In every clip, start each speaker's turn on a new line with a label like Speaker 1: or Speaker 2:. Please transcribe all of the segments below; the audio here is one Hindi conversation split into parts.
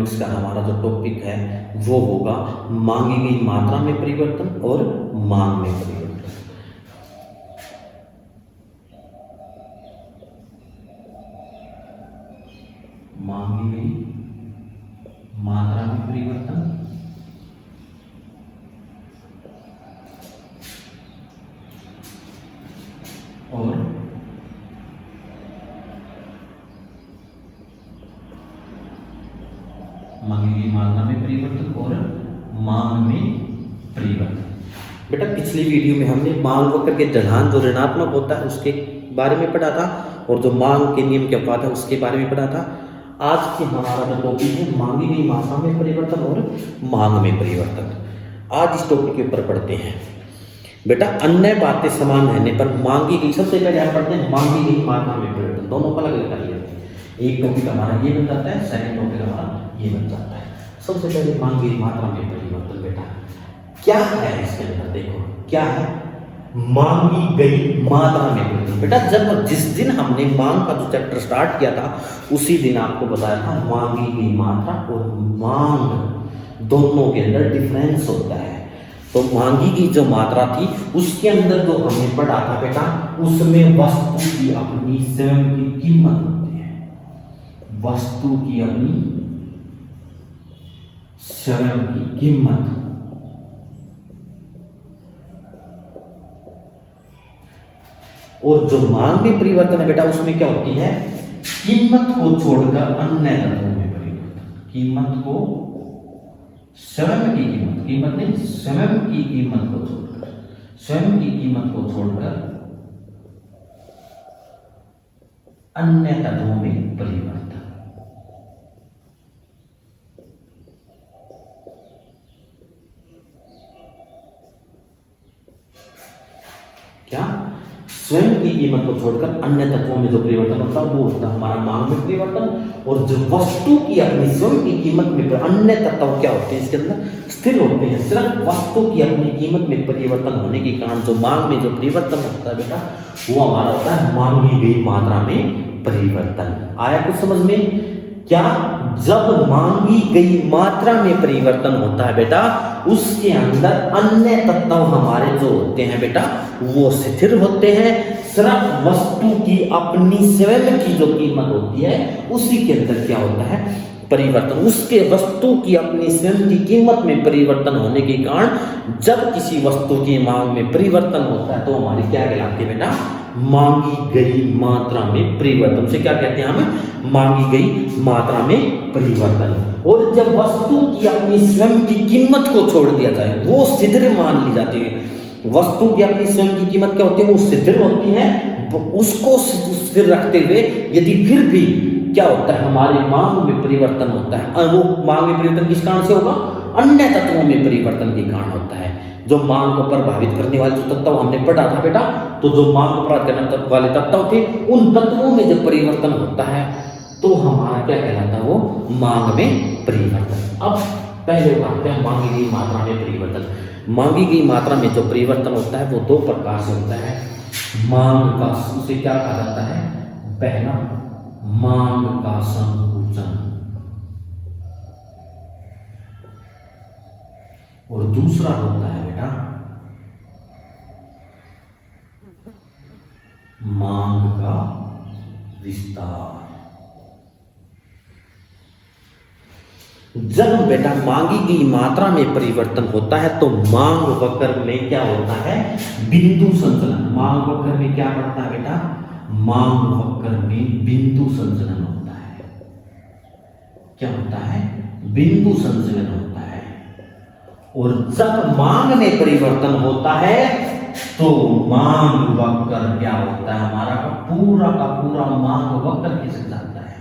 Speaker 1: इकोनॉमिक्स का हमारा जो टॉपिक है वो होगा मांगी गई मात्रा में परिवर्तन और मांग में परिवर्तन। मांगी गई मात्रा में परिवर्तन और मांगी गई मात्रा में परिवर्तन और मांग में परिवर्तन। बेटा पिछली वीडियो में हमने मांग वक्र के ढलान जो ऋणात्मक होता है उसके बारे में पढ़ा था और जो मांग के नियम के अपवाद है उसके बारे में पढ़ा था। आज की हमारा जो टॉपिक है मांगी गई मात्रा में परिवर्तन और मांग में परिवर्तन। आज इस टॉपिक के ऊपर पढ़ते हैं। बेटा अन्य बातें समान रहने पर मांगी गई, सबसे पहले हम पढ़ते हैं मांगी गई मात्रा में परिवर्तन। दोनों को अलग अलग कर लेते हैं। एक टॉपिक हमारा ये बन जाता है, सेकंड टॉपिक हमारा ये बन जाता है। सबसे पहले मांगी गई मात्रा में परिवर्तन। बेटा क्या है इसके अंदर, देखो क्या है मांगी गई मात्रा में परिवर्तन। बेटा जब जिस दिन हमने मांग का जो चैप्टर स्टार्ट किया था उसी दिन आपको बताया था मांगी गई मात्रा और मांग दोनों के अंदर डिफरेंस होता है। तो मांगी की जो मात्रा थी उसके अंदर जो हमने पढ़ा था बेटा उसमें वस्तु की अपनी स्वयं की कीमत होती है। वस्तु की अपनी स्वयं की कीमत और जो मांग में परिवर्तन है बेटा उसमें क्या होती है कीमत को छोड़कर अन्य तत्वों में परिवर्तन। कीमत को स्वयं की कीमत, कीमत नहीं स्वयं की कीमत को छोड़कर, स्वयं की कीमत को छोड़कर अन्य तत्वों में परिवर्तन। क्या स्वयं की कीमत को छोड़कर अन्य तत्वों में जो परिवर्तन होता है वो होता है हमारा मांग में परिवर्तन। और जो वस्तु की अपनी स्वयं की कीमत में अन्य तत्व क्या होते हैं इसके अंदर स्थिर होते हैं। सिर्फ वस्तु की अपनी कीमत में परिवर्तन होने के कारण जो मांग में जो परिवर्तन होता है बेटा वो हमारा होता है मांगी गई मात्रा में परिवर्तन। आया कुछ समझ में? क्या जब मांगी गई मात्रा में परिवर्तन होता है बेटा उसके अंदर अन्य तत्व हमारे जो होते हैं बेटा वो स्थिर होते हैं। सिर्फ वस्तु की अपनी स्वयं की जो कीमत होती है उसी के अंदर क्या होता है परिवर्तन। उसके वस्तु की अपनी स्वयं की कीमत में परिवर्तन होने के कारण जब किसी वस्तु की मांग में परिवर्तन होता है तो हमारी क्या कहलाती है बेटा मांगी गई मात्रा में परिवर्तन। से क्या कहते हैं हम मांगी गई मात्रा में परिवर्तन। और जब वस्तु की अपनी स्वयं की कीमत को छोड़ दिया जाए वो स्थिर मान ली जाती है। वस्तु की अपनी स्वयं की कीमत क्या होती है वो स्थिर होती है। उसको स्थिर रखते हुए यदि फिर भी क्या होता है हमारे मांग में परिवर्तन होता है वो मांग में परिवर्तन किस कारण से होगा अन्य तत्वों में परिवर्तन के कारण होता है। जो मांग को प्रभावित करने वाले जो तत्व हमने पढ़ा था बेटा तो जो मांग को प्रभावित करने वाले तत्व थे उन तत्वों में जब परिवर्तन होता है तो हमारा क्या कहलाता है वो मांग में परिवर्तन। अब पहले बात है मांगी गई मात्रा में परिवर्तन। मांगी गई मात्रा में जो परिवर्तन होता है वो दो प्रकार से होता है। मांग का उसे क्या कहा जाता है पहला मांग का संकुचन और दूसरा होता है बेटा मांग का विस्तार। जब बेटा मांगी गई मात्रा में परिवर्तन होता है तो मांग वक्र में क्या होता है बिंदु संचलन। मांग वक्र में क्या बढ़ता है बेटा मांग वक्र में बिंदु संचलन होता है। क्या होता है बिंदु संचलन होता है। और जब मांग में परिवर्तन होता है तो मांग वक्र क्या होता है हमारा का पूरा मांग वक्र खिसक जाता है।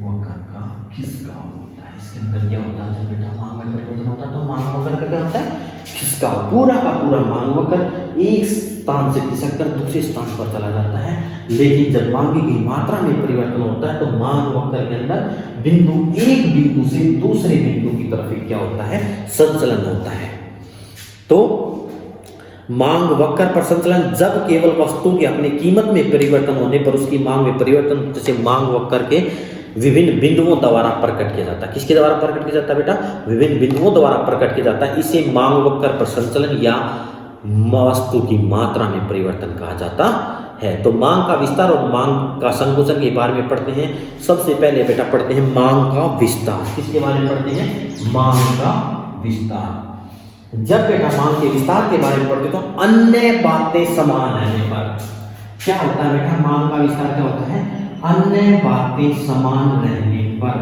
Speaker 1: वक्र का खिसकाव होता है। इसके अंदर क्या होता है जब बेटा मांग में परिवर्तन होता है तो मांग वक्र का क्या होता है खिसकाव। पूरा का पूरा मांग वक्र एक स्थान से खिसक कर दूसरे स्थान पर चला जाता है। लेकिन जब मांगी गई मात्रा में परिवर्तन होता है तो मांग वक्र के अंदर बिंदु एक बिंदु से दूसरे बिंदु की तरफ क्या होता है संचलन होता है। तो मांग वक्र पर संचलन जब केवल वस्तु की अपनी कीमत में परिवर्तन होने पर उसकी मांग में परिवर्तन जैसे मांग वक्र के विभिन्न बिंदुओं द्वारा प्रकट किया जाता है। किसके द्वारा प्रकट किया जाता है बेटा? विभिन्न बिंदुओं द्वारा प्रकट किया जाता है। इसे मांग वक्र पर संचलन या वस्तु की मात्रा में परिवर्तन कहा जाता है। तो मांग का विस्तार और मांग का संकोचन के बारे में पढ़ते हैं। सबसे पहले बेटा पढ़ते हैं मांग का विस्तार। किसके बारे में पढ़ते हैं? मांग का विस्तार। जब बेटा मांग के विस्तार के बारे में पढ़ते तो अन्य बातें समान रहने पर क्या होता है बेटा? मांग का विस्तार क्या होता है? अन्य बातें समान रहने पर,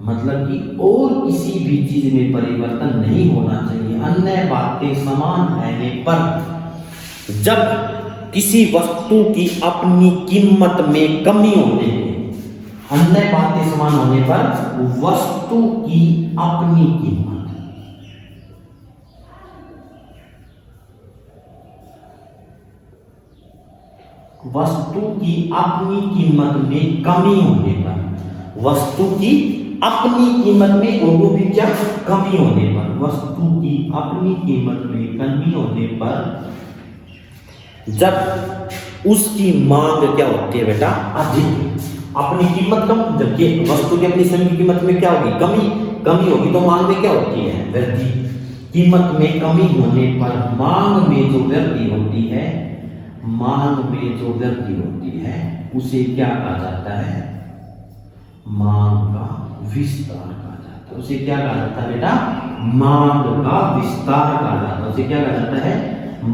Speaker 1: मतलब कि और किसी भी चीज में परिवर्तन नहीं होना चाहिए। अन्य बातें समान रहने पर जब किसी वस्तु की अपनी कीमत में कमी होने पर, अन्य बातें समान होने पर वस्तु की अपनी कीमत, वस्तु की अपनी कीमत में कमी होने पर, वस्तु की अपनी कीमत में और वो भी क्या? कमी होने पर, वस्तु की अपनी कीमत में कमी होने पर जब उसकी मांग क्या होती है बेटा? अधिक। अपनी कीमत कम, जबकि वस्तु की अपनी स्वयं की कीमत में क्या होगी? कमी होगी। तो मांग में क्या होती है? वृद्धि। कीमत में कमी होने पर मांग में जो वृद्धि होती है, मांग में जो वृद्धि होती है उसे क्या कहा जाता है? मांग का विस्तार कहा जाता है। उसे क्या कहा जाता है बेटा? मांग का विस्तार कहा जाता है। उसे क्या कहा जाता है?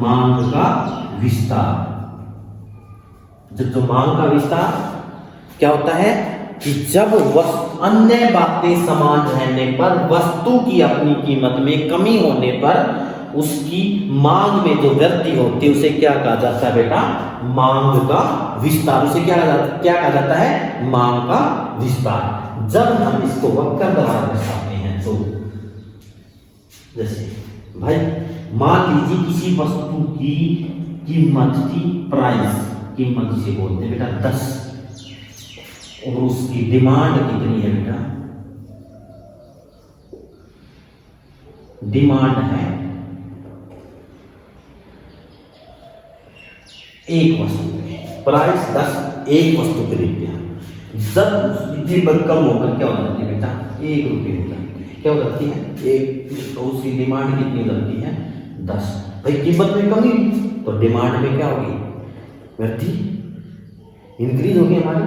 Speaker 1: मांग का विस्तार। जब जो मांग का विस्तार क्या होता है कि जब अन्य बातें समान रहने पर वस्तु की अपनी कीमत में कमी होने पर उसकी मांग में जो वृद्धि होती है उसे क्या कहा जाता है बेटा? मांग का विस्तार। उसे क्या कहा जाता है? मांग का विस्तार। जब हम इसको वक्र द्वारा दर्शाते हैं तो जैसे भाई मान लीजिए किसी वस्तु की कीमत थी, प्राइस, कीमत जिसे बोलते हैं बेटा 10, और उसकी डिमांड कितनी है बेटा? डिमांड है एक वस्तु की, प्राइस 10, एक वस्तु खरीद लिया। जब कीमत कम होकर क्या हो जाती है बेटा? 1 रुपये हो जाती है। क्या हो जाती है? एक। तो उसकी डिमांड कितनी हो जाती है? 10। भाई कीमत में कमी तो डिमांड में क्या होगी? वृद्धि, इंक्रीज होगी हमारी।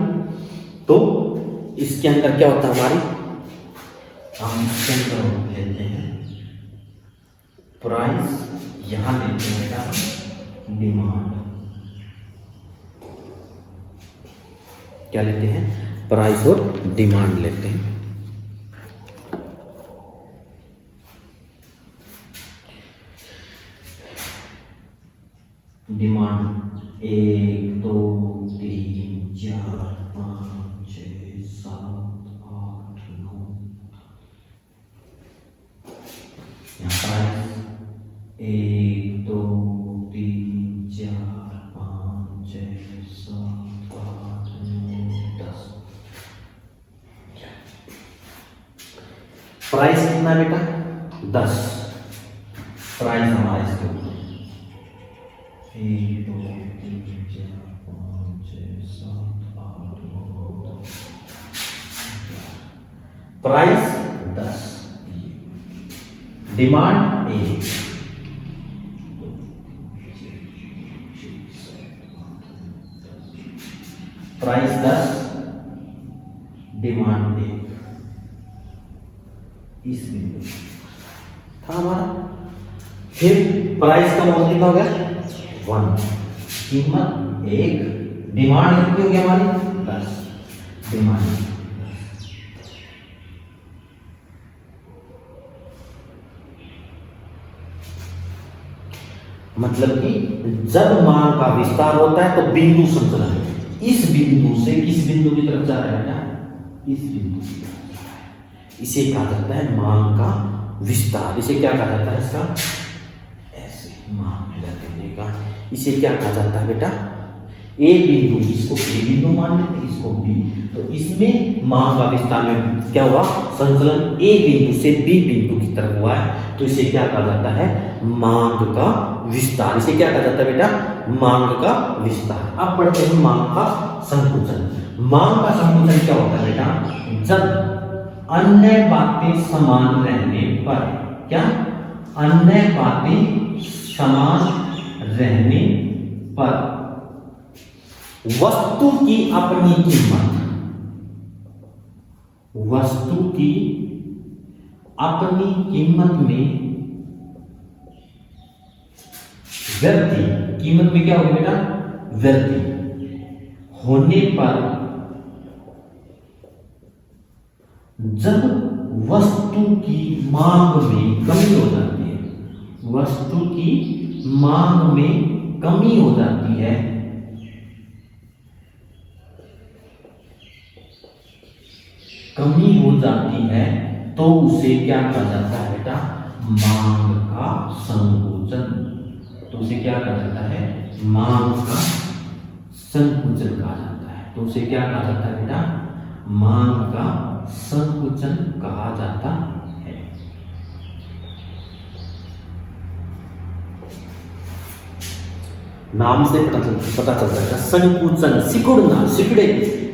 Speaker 1: तो इसके अंदर क्या होता है हमारी? हम इसके अंदर लेते हैं प्राइस, यहां लेते हैं बेटा डिमांड। क्या लेते हैं? प्राइस और डिमांड लेते हैं। डिमांड 1 2 3 4 5 6 7 8 9। यहाँ प्राइस 1 2 3 4 5 6 7 8 9 10। प्राइस कितना बेटा? 10। प्राइस हमारा इसके ऊपर 1 2 3 4 5 6 7 8 9 10। Price 10, demand 1। Price 10, demand 1। इस बिंदु था हमारा। फिर प्राइस का मान कितना हो गया? 1। कीमत 1, डिमांड कितनी हो गई हमारी? 10। डिमांड मतलब कि जब मांग का विस्तार होता है तो बिंदु संचलन है। इस बिंदु से किस बिंदु की तरफ जा रहा है ना? इस बिंदु की तरफ जा रहा है। इसे कहा जाता है मांग का विस्तार। इसे क्या कहा जाता है? इसका ऐसे मांग करने का इसे क्या कहा जाता है बेटा? ए बिंदु, इसको ए बिंदु मान लेते हैं, इसको बी। तो इसमें मांग का विस्तार में क्या हुआ? संचलन ए बिंदु से बी बिंदु की तरफ हुआ है, तो इसे क्या कहा जाता है? मांग का विस्तार। इसे क्या कहा जाता है बेटा? मांग का विस्तार। अब पढ़ते हैं मांग का संकुचन। मांग का संकुचन क्या होता है बेटा? जब अन्य बातें समान रहने पर, क्या? अन्य बातें समान रहने पर वस्तु की अपनी कीमत, वस्तु की अपनी कीमत में वृद्धि, कीमत में क्या होगी बेटा? वृद्धि होने पर, जब वस्तु की मांग में कमी हो जाती है, वस्तु की मांग में कमी हो जाती है, कमी हो जाती है, तो उसे क्या कहा जाता है बेटा? मांग का संकुचन। तो उसे क्या कहा जाता है? मांग का संकुचन कहा जाता है। तो उसे क्या कहा जाता है बेटा? मांग का संकुचन कहा जाता है। नाम से पता चलता है संकुचन, सिकुड़ना, सिकुड़े।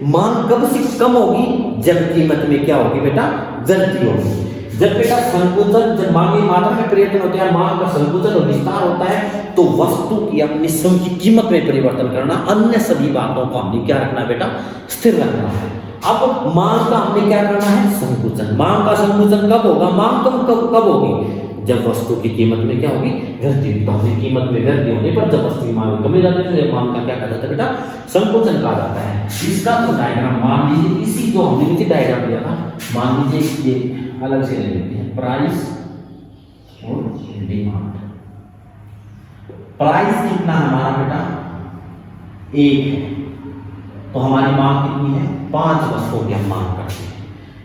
Speaker 1: मांग कब से कम होगी? जब कीमत में क्या होगी बेटा? वृद्धि होगी। जब बेटा संकुचन, जब मांग की मात्रा में परिवर्तन होता है, मांग का संकुचन और विस्तार होता है, तो वस्तु की अपनी स्वयं की कीमत में परिवर्तन करना, अन्य सभी बातों को हमने क्या रखना है बेटा? स्थिर रखना है। अब मांग का हमने क्या करना है? संकुचन। मांग का संकुचन कब होगा? मांग कब होगी? जब वस्तु की कीमत में क्या होगी? वृद्धि। तो हमने कीमत में वृद्धि होने पर जब वस्तु की मांग में कमी जाती है, तो मांग का क्या कहा जाता है बेटा? संकुचन कहा जाता है। इसका तो डायग्राम मान लीजिए, इसी जो हमने नीचे डायग्राम दिया था, मान लीजिए ये अलग से ले लेते हैं, प्राइस और डिमांड। प्राइस कितना है हमारा बेटा? 1 है। तो हमारी मांग कितनी है? 5 वस्तुओं की हम मांग करते हैं।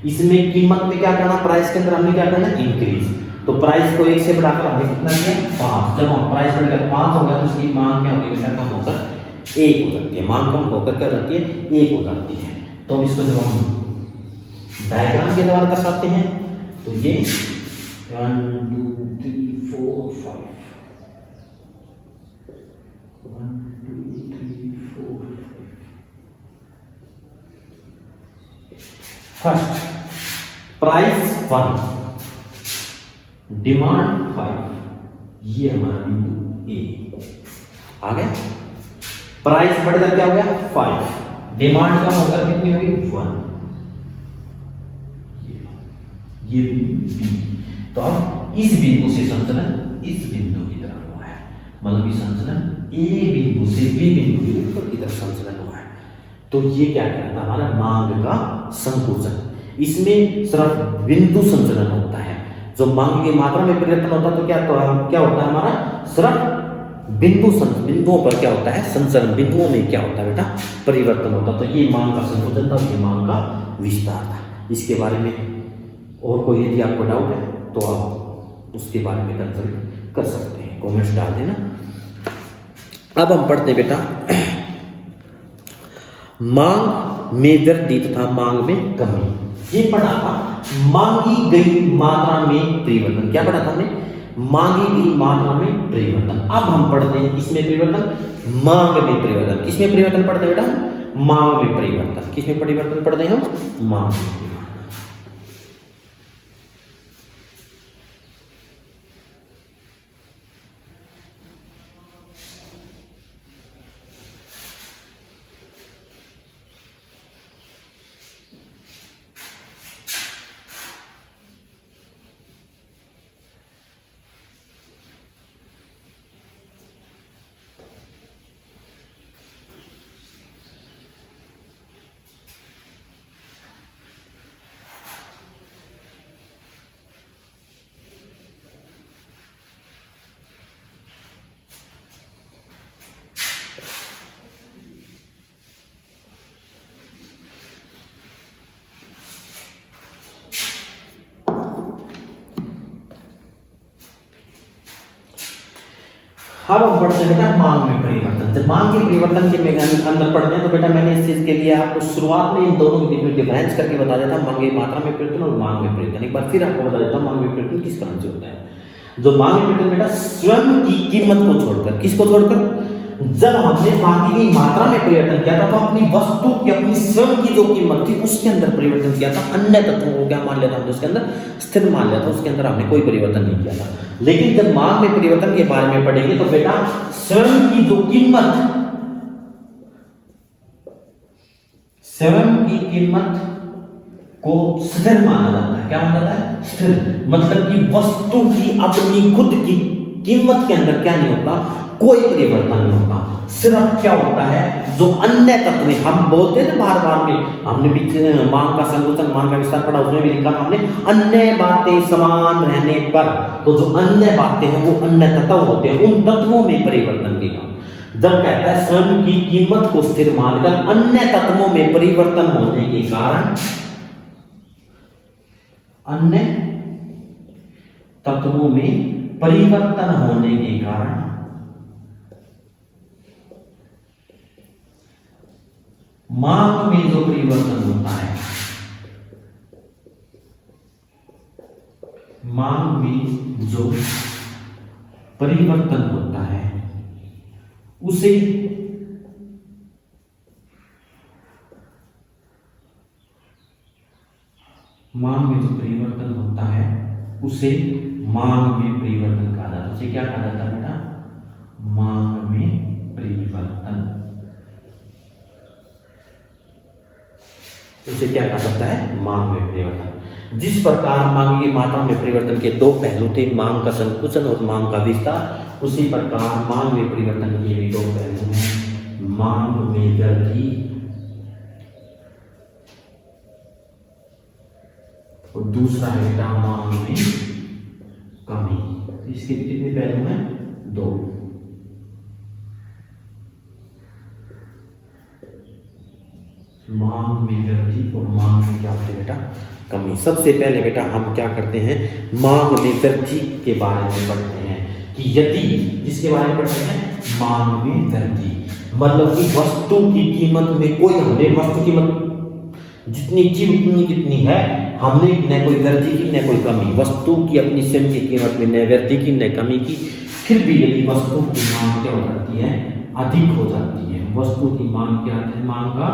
Speaker 1: इसमें कीमत में क्या करना? प्राइस के अंदर हमने क्या करना? इंक्रीज। तो प्राइस को 1 से बढ़ाकर हमने कितना किया? 5। जब हम प्राइस बढ़कर 5 हो गया, तो उसकी मांग क्या होगी बेटा? कम होकर 1 हो जाती है। मांग कम होकर क्या जाती है? 1 हो जाती है। तो इसको जब हम डायग्राम के द्वारा दर्शाते हैं, तो ये 1 2 3 4 5, 1 2 3 4 फर्स्ट प्राइस 1, डिमांड 5, ये हमारा बिंदु ए आ गया। प्राइस बढ़कर क्या हो गया? 5, डिमांड कम होकर कितनी होगी? 1, ये बिंदु बी। तो अब इस बिंदु से संचलन इस बिंदु की तरफ हुआ है, मतलब ये संचलन ए बिंदु से बी बिंदु के ऊपर की तरफ संचलन हुआ है। तो ये क्या कहता है? हमारा मांग का संकुचन। इसमें सिर्फ बिंदु संचलन होता है। जो मांग की मात्रा में परिवर्तन होता है, तो क्या होता है हमारा? सिर्फ बिंदुओं पर क्या होता है? संचलन। बिंदुओं में क्या होता है बेटा? परिवर्तन होता है। तो ये मांग का संकुचन था, ये मांग का विस्तार था। इसके बारे में और कोई यदि आपको डाउट है तो आप उसके बारे में कंसल्ट कर सकते हैं, कमेंट्स डाल देना। अब हम पढ़ते हैं बेटा मांग में वृद्धि तथा मांग में कमी। ये पढ़ा था मांगी गई मात्रा में परिवर्तन। क्या पढ़ा था हमने? मांगी गई मात्रा में परिवर्तन। अब हम पढ़ते हैं इसमें परिवर्तन, मांग में परिवर्तन। किसमें परिवर्तन पढ़ते हैं बेटा? मांग में परिवर्तन। किसमें परिवर्तन पढ़ते हैं हम? मांग में। अब हम पढ़ते हैं बेटा मांग में परिवर्तन। जब मांग के परिवर्तन के अंदर पढ़ते हैं, तो बेटा मैंने इस चीज के लिए आपको शुरुआत में इन दोनों के बीच में डिफरेंस करके बता देता, मांग की मात्रा में परिवर्तन और मांग में परिवर्तन। एक बार फिर आपको बता देता हूँ मांग में परिवर्तन किस कारण से होता है। जो मांग में परिवर्तन बेटा स्वयं की कीमत को छोड़कर, किसको छोड़कर, जब हमने मांगी गई मात्रा में परिवर्तन किया था तो अपनी वस्तु की अपनी स्वयं की जो कीमत थी उसके अंदर परिवर्तन किया था। अन्य तत्वों को क्या मान लिया था हमने, उसके अंदर स्थिर मान लिया था, उसके अंदर हमने कोई परिवर्तन नहीं किया था। लेकिन जब मांग में परिवर्तन के बारे में पढ़ेंगे तो बेटा स्वयं की जो कीमत, स्वयं की कीमत को स्थिर माना जाता है। क्या माना जाता है, स्थिर। मतलब कि वस्तु की अपनी खुद की कीमत के अंदर क्या नहीं होता, कोई परिवर्तन नहीं होता। सिर्फ क्या होता है, जो अन्य तत्व हम बोलते हैं बार बार में, हमने भी मांग का संकुचन, मांग का विस्तार पढ़ा, उसमें भी लिखा हमने अन्य बातें समान रहने पर, तो जो अन्य बातें हैं वो अन्य तत्व होते हैं, उन तत्वों में परिवर्तन की काम। जब कहता है स्वयं की कीमत को स्थिर मानकर अन्य तत्वों में परिवर्तन होने के कारण, अन्य तत्वों में परिवर्तन होने के कारण मांग में जो परिवर्तन होता है, मांग में जो परिवर्तन होता है उसे मांग में जो परिवर्तन होता है उसे मांग में परिवर्तन कहा जाता है। उसे क्या कहा जाता है बेटा, मांग में परिवर्तन। उसे क्या कहा जाता है, मांग में परिवर्तन। जिस प्रकार मांग की मात्रा में परिवर्तन के दो पहलू थे, मांग का संकुचन और मांग का विस्तार, उसी प्रकार मांग में परिवर्तन के भी दो पहलू हैं, मांग में वृद्धि और दूसरा है बेटा मांग में कमी। इसके कितने पहलू हैं, दो। मांग में वृद्धि और मांग में क्या होती है बेटा, कमी। सबसे पहले बेटा हम क्या करते हैं, मांग में वृद्धि के बारे में पढ़ते हैं कि यदि, इसके बारे में पढ़ते हैं मांग में वृद्धि, मतलब कि वस्तु की कीमत में कोई, हमने वस्तु कीमत जितनी की उतनी कितनी है, हमने न कोई वृद्धि की न कोई कमी, वस्तु की अपनी स्वयं की कीमत में न वृद्धि की न कमी की, फिर भी यदि वस्तु की मांग क्या हो जाती है, अधिक हो जाती है। वस्तु की मांग क्या है, मांग का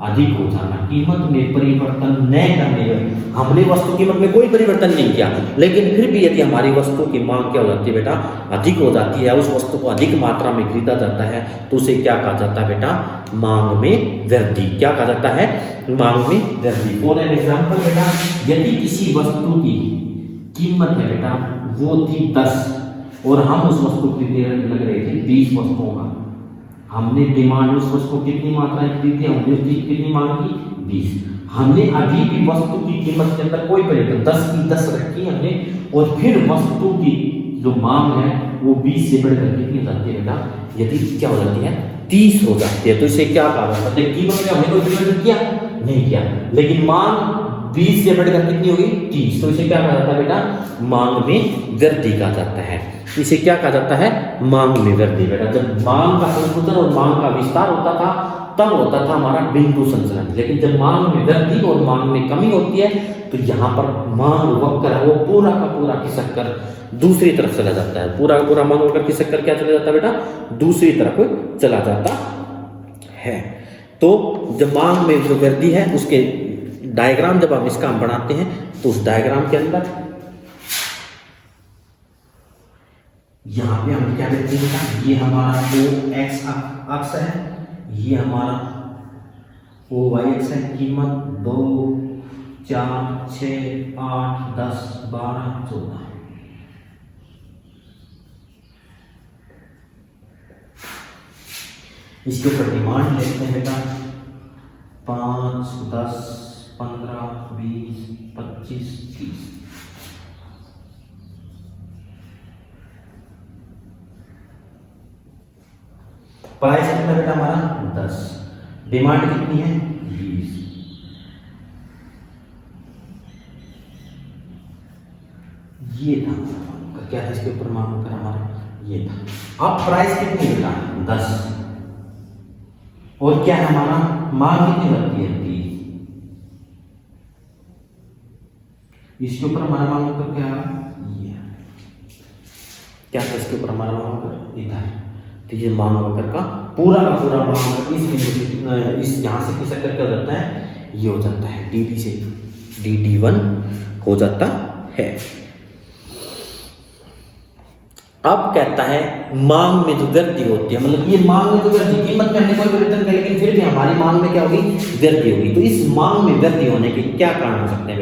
Speaker 1: अधिक हो जाना, कीमत में परिवर्तन न करने पर, हमने वस्तु कीमत में कोई परिवर्तन नहीं किया, लेकिन फिर भी यदि हमारी वस्तु की मांग क्या हो जाती है बेटा, अधिक हो जाती है, उस वस्तु को अधिक मात्रा में खरीदा जाता है, तो उसे क्या कहा जाता है बेटा, मांग में वृद्धि। क्या कहा जाता है, मांग में वृद्धि। फॉर एन एग्जाम्पल बेटा, यदि किसी वस्तु की कीमत है बेटा वो थी 10 और हम उस वस्तु खरीदने लग रहे थे 20 वस्तुओं का, हमने डिमांड उस वस्तु को कितनी मात्रा में खरीदी, हमने उसकी कितनी मांग की, 20। हमने अभी भी वस्तु की कीमत के अंदर कोई परिवर्तन, 10 की 10 रखी हमने, और फिर वस्तु की जो मांग है वो 20 से बढ़कर कितनी हो जाती है बेटा, यदि क्या हो जाती है, 30 हो जाती है, तो इसे क्या कहा जाता है, कीमत में हमने कोई परिवर्तन किया नहीं किया, लेकिन मांग 20 से बढ़कर कितनी होगी, 30, तो इसे क्या कहा जाता है बेटा, मांग में वृद्धि कहा जाता है। इसे क्या कहा जाता है, मांग में वृद्धि। बेटा जब मांग का संकुचन और मांग का विस्तार होता था तब होता था हमारा बिंदु संचलन, लेकिन जब मांग में वृद्धि और मांग में कमी होती है तो यहाँ पर मांग वक्र है वो पूरा का पूरा खिसक कर दूसरी तरफ चला जाता है, पूरा का पूरा मांग वक्र खिसक कर क्या चला जाता है बेटा, दूसरी तरफ चला जाता है। तो जब मांग में जो वृद्धि है उसके डायग्राम जब हम इसका बनाते हैं तो उस डायग्राम के अंदर यहाँ पे हम क्या देखते हैं, ये हमारा ओ एक्स अक्ष है, ये हमारा ओ वाई एक्स है, कीमत 2, 4, 6, 8, 10, 12, 14। इसके ऊपर डिमांड लेते हैं बेटा 5, 10, 15, 20, 25, 30। प्राइस कितना बेटा हमारा 10, डिमांड कितनी है 20। ये था क्या था, इसके ऊपर मांग कर हमारा ये था। अब प्राइस कितनी बेटा 10 और क्या है हमारा मांग कितनी बनती है 30। इसके ऊपर हमारा मांग कर क्या है ये। क्या था इसके ऊपर हमारा मांग वक्र इधर। तो ये मांग वक्र का पूरा मांग वक्र इस बिंदु से इस यहाँ से किस क्या हो जाता है, ये हो जाता है डी से dd1 हो जाता है। अब कहता है मांग में जो वृद्धि होती है, मतलब ये मांग में जो वृद्धि, कीमत में हमने कोई परिवर्तन किया लेकिन फिर भी हमारी मांग में क्या होगी, वृद्धि होगी। तो इस मांग में वृद्धि होने के क्या कारण हो सकते हैं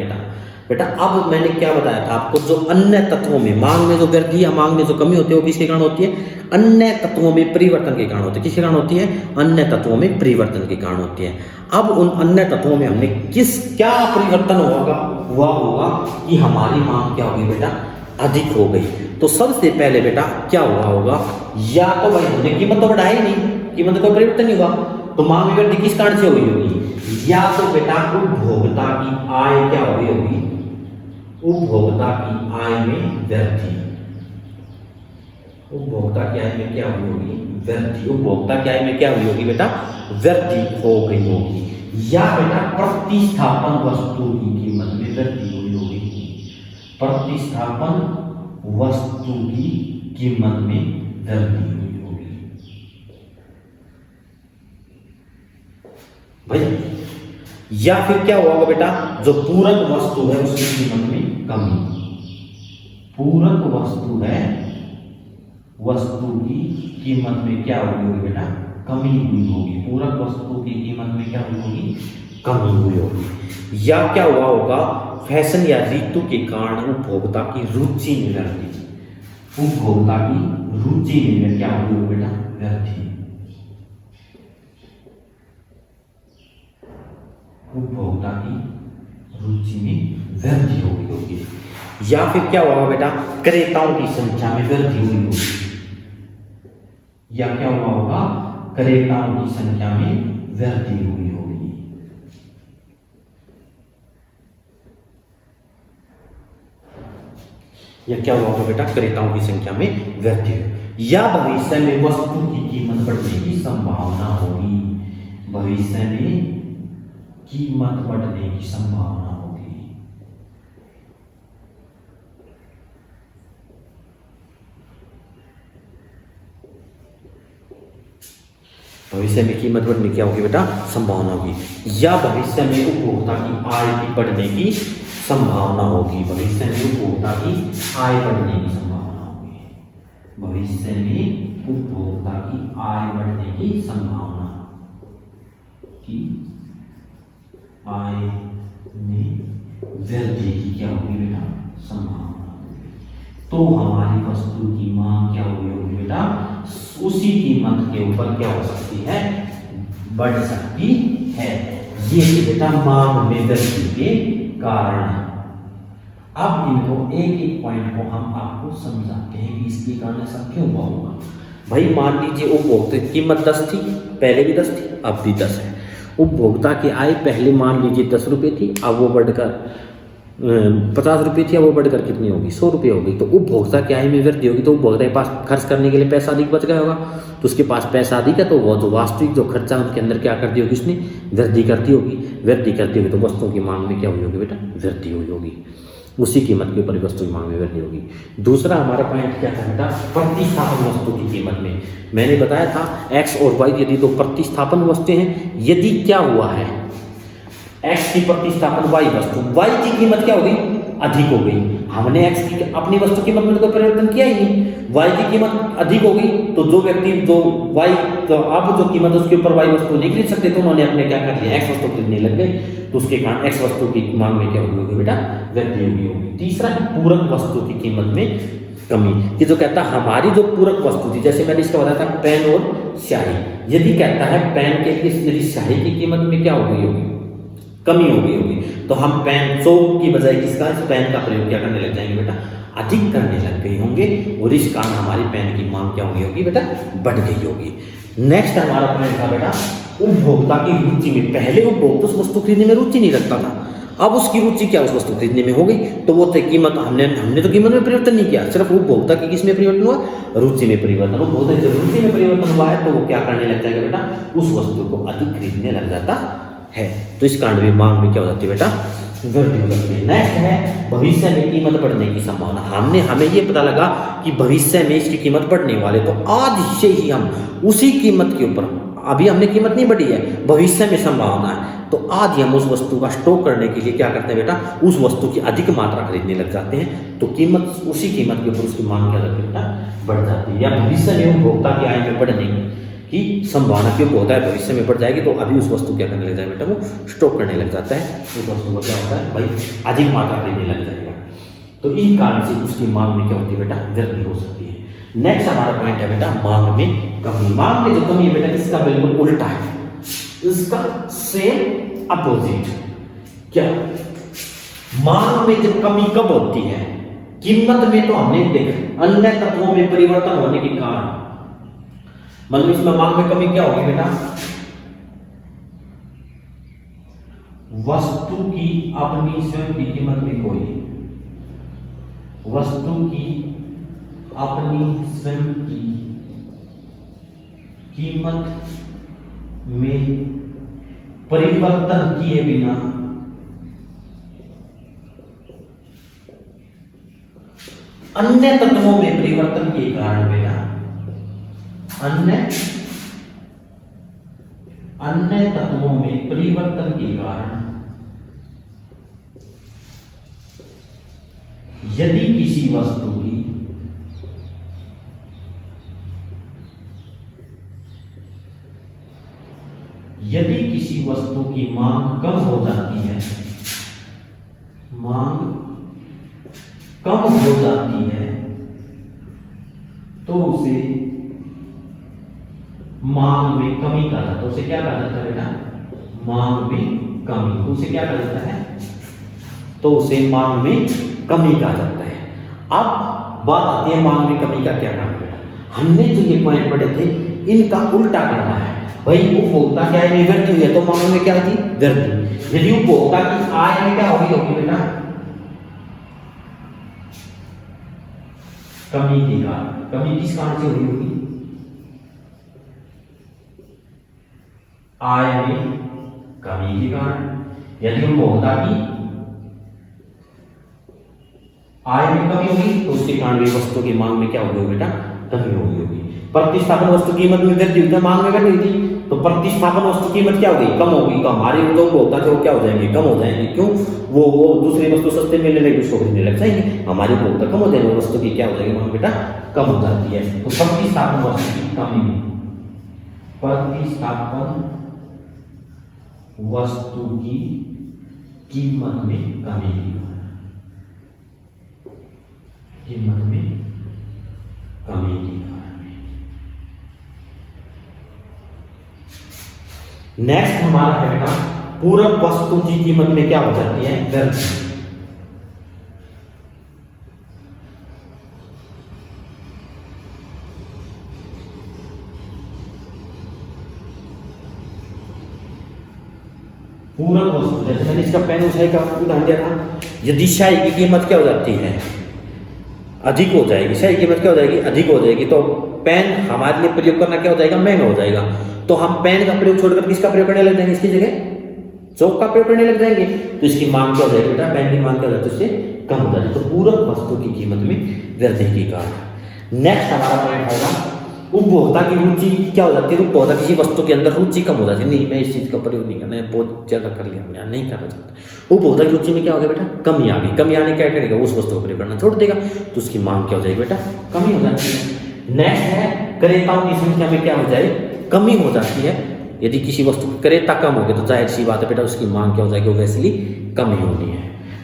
Speaker 1: बेटा अब मैंने क्या बताया था आपको, जो अन्य तत्वों में मांग में जो वृद्धि या मांग में जो कमी होती है वो किसके कारण होती है, अन्य तत्वों में परिवर्तन के कारण होती है। किसके कारण होती है, अन्य तत्वों में परिवर्तन के कारण होती है। अब उन अन्य तत्वों में हमने क्या परिवर्तन हुआ होगा कि हमारी मांग क्या होगी बेटा, अधिक हो गई। तो सबसे पहले बेटा क्या हुआ होगा, या तो भाई हमने कीमत तो बढ़ाई नहीं, कीमत में कोई परिवर्तन नहीं हुआ, तो मांग में वृद्धि किस कारण से हुई होगी, या तो बेटा उपभोक्ता की आय क्या हुई होगी, उपभोक्ता की आय में वृद्धि, उपभोक्ता की आय में क्या हुई होगी, वृद्धि, उपभोक्ता की आय में क्या हुई होगी बेटा, वृद्धि हो गई होगी। या बेटा प्रतिस्थापन वस्तु की कीमत में वृद्धि हुई होगी, प्रतिस्थापन वस्तु की कीमत में वृद्धि हुई होगी भाई। या फिर क्या होगा बेटा, जो पूरक वस्तु है उसकी कीमत में कमी, पूरक वस्तु है वस्तु की कीमत में क्या हुई होगी बेटा, कमी हुई होगी, पूरक वस्तु की कीमत में क्या हुई होगी, कमी हुई होगी। या क्या हुआ होगा, फैशन या ऋतु के कारण उपभोक्ता की रुचि में वृद्धि, उपभोक्ता की रुचि में क्या हुई होगी बेटा, वृद्धि, उपभोक्ता की रुचि में वृद्धि हो गई होगी। या फिर क्या हुआ बेटा, क्रेताओं की संख्या में वृद्धि हुई होगी, या क्या हुआ होगा, क्रेताओं की संख्या में वृद्धि हुई होगी। या क्या हुआ होगा बेटा, क्रेताओं की संख्या में वृद्धि, या भविष्य में वस्तु की कीमत बढ़ने की संभावना होगी, भविष्य में कीमत बढ़ने की संभावना होगी। भविष्य में कीमत बढ़ने की क्या होगी बेटा, संभावना होगी। या भविष्य में उपभोक्ता की आय की बढ़ने की संभावना होगी, भविष्य में उपभोक्ता की आय बढ़ने की संभावना होगी, भविष्य में उपभोक्ता की आय बढ़ने की संभावना की आय में वृद्धि की क्या होगी बेटा, संभावना होगी। तो हमारी वस्तु की मांग क्या होगी बेटा, उसी कीमत के ऊपर क्या हो सकती है, बढ़ सकती है। ये बेटा मांग में वृद्धि के कारण है। अब इनको एक एक पॉइंट को हम आपको समझाते हैं कि इसके कारण ऐसा क्यों हुआ होगा। भाई मान लीजिए उपभोक्ता की कीमत 10 थी, पहले भी 10 थी, अब भी 10 है। उपभोक्ता की आय पहले मान लीजिए 10 रुपये थी, अब वो बढ़कर 50 रुपये थी, अब वो बढ़कर कितनी होगी, 100 रुपये होगी। तो उपभोक्ता की आय में वृद्धि होगी, तो उपभोक्ता के पास खर्च करने के लिए पैसा अधिक बच गया होगा, तो उसके पास पैसा अधिक है, तो वो जो वास्तविक जो खर्चा उनके अंदर क्या करती होगी, उसने वृद्धि करती होगी, वृद्धि करती होगी, तो वस्तुओं की मांग में क्या हुई होगी बेटा, वृद्धि हुई होगी, उसी कीमत के ऊपर वस्तु की मांग में वृद्धि होगी। दूसरा हमारा पॉइंट क्या था बेटा, प्रतिस्थापन वस्तु की कीमत में। मैंने बताया था एक्स और वाई यदि दो प्रतिस्थापन वस्तुएं हैं, यदि क्या हुआ है, एक्स की प्रतिस्थापन वाई वस्तु, वाई की कीमत क्या हो गई, अधिक हो गई। हमने एक्स की अपनी वस्तु कीमत में तो परिवर्तन किया ही नहीं, वाई की कीमत अधिक हो गई, तो जो व्यक्ति जो वाई, तो अब जो कीमत उसके ऊपर वाई वस्तु नहीं खरीद सकते, तो उन्होंने अपने क्या कर लिया, एक्स वस्तु खरीदने लग गए, तो उसके कारण एक्स वस्तु की मांग में क्या होगी बेटा, वृद्धि होगी। तीसरा है पूरक वस्तु की कीमत में कमी, कि जो कहता है हमारी जो पूरक वस्तु थी, जैसे मैंने इसका बताया था पेन और स्याही, यदि कहता है पेन के लिए यदि स्याही की कीमत में क्या हो गई होगी, कमी हो गई होगी, तो हम पेन 100 की बजाय किसका, इस पेन का प्रयोग क्या करने लग जाएंगे बेटा, अधिक करने लग गए होंगे, और इस कारण हमारी पेन की मांग क्या हो गई होगी बेटा, बढ़ गई होगी। नेक्स्ट हमारा पॉइंट था बेटा उपभोक्ता की रुचि में। पहले उपभोक्ता उस वस्तु खरीदने में रुचि नहीं रखता था, अब उसकी रुचि क्या उस वस्तु खरीदने में हो गई, तो वो कीमत हमने तो कीमत में परिवर्तन नहीं किया, सिर्फ उपभोक्ता की किस में परिवर्तन हुआ, रुचि में परिवर्तन। उपभोक्ता जब रुचि में परिवर्तन हुआ है, तो वो क्या करने लग जाएगा बेटा, उस वस्तु को अधिक खरीदने लग जाता है, तो इस कारण भी मांग में क्या हो जाती है बेटा, वृद्धि हो सकती है। नेक्स्ट है भविष्य में कीमत बढ़ने की संभावना। हमें ये पता लगा कि भविष्य में इसकी कीमत बढ़ने वाले, तो आज से ही हम उसी कीमत के ऊपर, अभी हमने कीमत नहीं बढ़ी है, भविष्य में संभावना है, तो आज ही हम उस वस्तु का स्टॉक करने के लिए क्या करते हैं बेटा, उस वस्तु की अधिक मात्रा खरीदने लग जाते हैं, तो कीमत, उसी कीमत के ऊपर उसकी मांग क्या करती है बेटा, बढ़ जाती है। या भविष्य में उपभोक्ता की आय में बढ़ने की संभावना क्यों होता है, भविष्य में बढ़ जाएगी, तो अभी उस वस्तु क्या करने लग जाएगा बेटा, वो स्टॉक करने लग जाता है, उस वस्तु को क्या होता है भाई, अधिक मात्रा खरीदने लग जाएगा। तो इन कारण से उसकी मांग में क्या होती है बेटा, वृद्धि हो सकती है। नेक्स्ट हमारा पॉइंट है बेटा मांग में कमी। मांग में जो कमी है बेटा, इसका बिल्कुल उल्टा है, इसका सेम अपोजिट। क्या मांग में जब कमी कब होती है, कीमत में तो हमने देखा अन्य तत्वों में परिवर्तन होने के कारण, मतलब इसमें मांग में कमी क्या होगी बेटा, वस्तु की अपनी स्वयं की कीमत में कोई, वस्तु की अपनी स्वयं की कीमत में परिवर्तन किए बिना अन्य तत्वों में परिवर्तन के कारण बेटा, अन्य तत्वों में परिवर्तन के कारण यदि किसी वस्तु की मांग कम हो जाती है, मांग कम हो जाती है, तो उसे मांग में कमी कहा जाता है। उसे क्या कहा जाता है बेटा, मांग में कमी। तो उसे क्या कहा जाता है, तो उसे मांग में कमी कहा जाता है। अब बात आती है मांग में कमी का क्या नाम है बेटा, हमने जो ये पॉइंट पढ़े थे इनका उल्टा करना है भाई। उपभोक्ता की आय में वृद्धि हुई है तो मांग में क्या होगी, वृद्धि। यदि उपभोक्ता की आय में क्या होगी बेटा, कमी के कारण। कमी किस कारण से हुई होगी, आय में कमी के कारण। यदि उपभोक्ता की आय में कमी होगी तो उसके कारण भी वस्तु की मांग में क्या होगी बेटा, कमी होगी। प्रतिस्थापन वस्तु कीमत में वृद्धि हुई तो मांग में घटी थी, तो प्रतिस्थापन वस्तु कीमत क्या होगी, कम होगी। तो हमारे तो उपभोक्ता जो क्या हो जाएंगे, कम हो जाएंगे। क्यों, वो दूसरी वस्तु सस्ते मिलने लगी, उसको खरीदने लग जाएंगे, हमारे उपभोक्ता कम हो जाएंगे, वस्तु की क्या हो जाएगी मांग बेटा, कम हो जाती है। तो प्रतिस्थापन वस्तु की कमी, प्रतिस्थापन वस्तु की कीमत में कमी, कीमत में कमी की कारण। नेक्स्ट हमारा है बेटा पूरक वस्तु की कीमत में क्या हो जाती है, वृद्धि। पूरक वस्तु, जैसे मैंने इसका पेन उठाई का उदाहरण दिया था, यदि स्याही की कीमत क्या हो जाती है, अधिक हो जाएगी, स्याही की कीमत क्या हो जाएगी, अधिक हो जाएगी, तो पेन हमारे लिए प्रयोग करना क्या हो जाएगा, महंगा हो जाएगा। तो हम पेन का प्रयोग छोड़कर किसका प्रयोग करने लग जाएंगे, इसकी जगह चौक का प्रयोग करने लग जाएंगे, तो इसकी मांग क्या हो जाएगी बेटा, पेन की मांग क्या हो जाती है, उससे कम हो जाती है। तो पूरक वस्तु की कीमत में वृद्धि के कारण। नेक्स्ट हमारा पॉइंट आएगा उपभोक्ता की रुचि क्या हो जाती है, उपभोक्ता किसी वस्तु के अंदर रुचि कम हो जाती है, नहीं मैं इस चीज का प्रयोग नहीं करना है, बहुत ज्यादा कर लिया हमने, नहीं करना चाहता। उपभोक्ता की रुचि में क्या हो गया बेटा, कमी आ गई। कमी आने क्या करेगा, उस वस्तु का प्रयोग करना छोड़ देगा, तो उसकी मांग क्या हो जाएगी बेटा, कमी हो जाती है। नेक्स्ट है क्रेताओं की संख्या में क्या हो जाए, कमी हो जाती है। यदि किसी वस्तु की क्रेता कम हो गए तो जाहिर सी बात है बेटा उसकी मांग क्या हो जाएगी, वैसे कमी होनी है।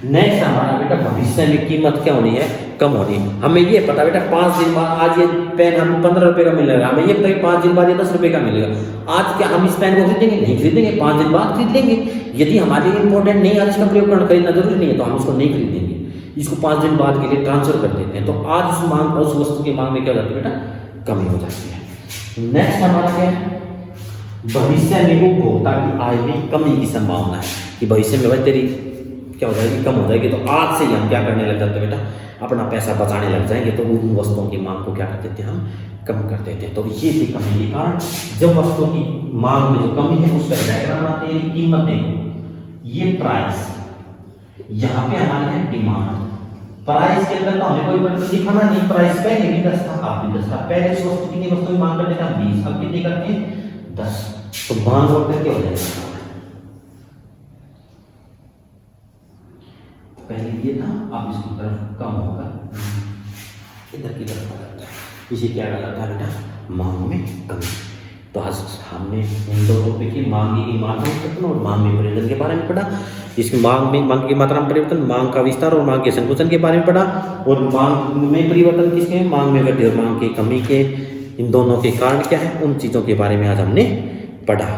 Speaker 1: नेक्स्ट हमारा बेटा भविष्य में कीमत क्या होनी है, कम होनी है। हमें ये पता बेटा 5 दिन बाद आज ये पेन हमें 15 रुपए का मिलेगा, हमें ये पता कि 5 दिन बाद ये 10 रुपए का मिलेगा। आज क्या हम इस पेन को खरीदेंगे, नहीं खरीदेंगे, 5 दिन बाद खरीद लेंगे। यदि हमारे लिए इंपॉर्टेंट नहीं आज इसका प्रयोग करना, खरीदना जरूरी नहीं है, तो हम उसको नहीं खरीदेंगे, इसको 5 दिन बाद के लिए ट्रांसफर कर देते हैं। तो आज उस मांग, उस वस्तु की मांग में क्या हो जाती है बेटा, कमी हो जाती है। नेक्स्ट हमारा क्या है, भविष्य में उपभोक्ता की आय में कमी की संभावना है, कि भविष्य में भाई तेरी क्या हो जाएगी, कम हो जाएगी। तो आज से ही हम क्या करने लग जाते हैं बेटा, अपना पैसा बचाने लग जाएंगे, तो उन वस्तुओं की मांग को क्या कर देते हैं, हम कम कर देते हैं। तो ये थी कमी के कारण। जब वस्तु की मांग में जो कमी है उसका डायग्राम आते हैं, कीमतें, ये प्राइस, यहाँ पे हमारे है डिमांड। प्राइस के अंदर तो हमें कोई मतलब दिखाना नहीं, प्राइस पहले भी 10 था, आप भी 10 था। पहले इस वस्तु की वस्तु की मांग करते थे 20, अब कितनी करते हैं 10, तो मांग और करके हो जाएगा। पहले ये था, अब इसकी तरफ कम होगा, इधर की तरफ आ जाता है। इसे क्या कहलाता है बेटा, मांग में कमी। तो आज हमने इन दो टॉपिक की मांग की मात्रा में और मांग में परिवर्तन के बारे में पढ़ा। इसकी मांग की मात्रा में परिवर्तन, मांग का विस्तार और मांग के संकुचन के बारे में पढ़ा। और मांग में परिवर्तन किसके, मांग में वृद्धि और मांग की कमी के, इन दोनों के कारण क्या है, उन चीज़ों के बारे में आज हमने पढ़ा।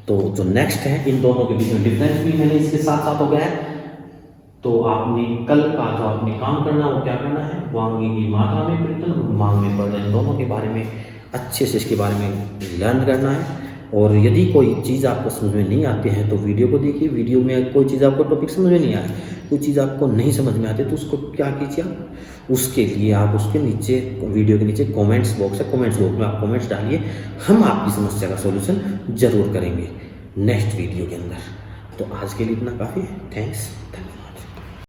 Speaker 1: तो जो नेक्स्ट है, इन दोनों के बीच में डिफरेंस भी मैंने इसके साथ साथ हो गया है। तो आपने कल का जो आपने काम करना वो क्या करना है, मांग की मात्रा में परिवर्तन और मांग में परिवर्तन, दोनों के बारे में अच्छे से इसके बारे में लर्न करना है। और यदि कोई चीज़ आपको समझ में नहीं आती है तो वीडियो को देखिए। वीडियो में कोई चीज़ आपको टॉपिक समझ में नहीं आया, कोई चीज़ आपको नहीं समझ में आती तो उसको क्या कीजिए आप, उसके लिए आप उसके नीचे वीडियो के नीचे कमेंट्स बॉक्स है, कमेंट्स बॉक्स में आप कमेंट्स डालिए, हम आपकी समस्या का सॉल्यूशन जरूर करेंगे नेक्स्ट वीडियो के अंदर। तो आज के लिए इतना काफ़ी है। थैंक्स, धन्यवाद।